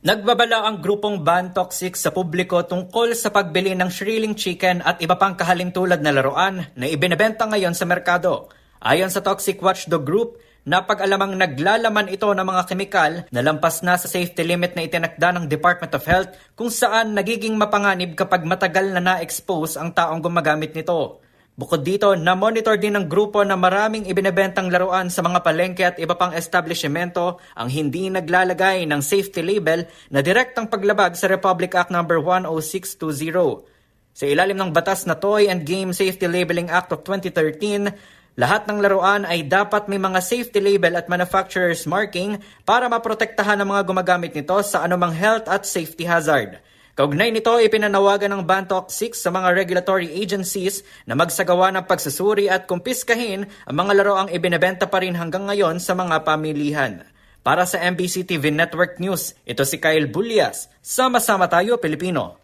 Nagbabala ang grupong Bantoxic sa publiko tungkol sa pagbili ng shrilling chicken at iba pang kahalintulad na laruan na ibinebenta ngayon sa merkado. Ayon sa Toxic Watchdog Group, napag-alamang naglalaman ito ng mga kemikal na lampas na sa safety limit na itinakda ng Department of Health kung saan nagiging mapanganib kapag matagal na na-expose ang taong gumagamit nito. Bukod dito, na-monitor din ng grupo na maraming ibinebentang laruan sa mga palengke at iba pang establishmento ang hindi naglalagay ng safety label na direktang paglabag sa Republic Act No. 10620. Sa ilalim ng batas na Toy and Game Safety Labeling Act of 2013, lahat ng laruan ay dapat may mga safety label at manufacturer's marking para maprotektahan ng mga gumagamit nito sa anumang health at safety hazard. Kaugnay nito, ipinanawagan ng Bantoxic sa mga regulatory agencies na magsagawa ng pagsusuri at kumpiskahin ang mga laruang ibinebenta pa rin hanggang ngayon sa mga pamilihan. Para sa MBC TV Network News, ito si Kyle Bulyas. Sama-sama tayo, Pilipino.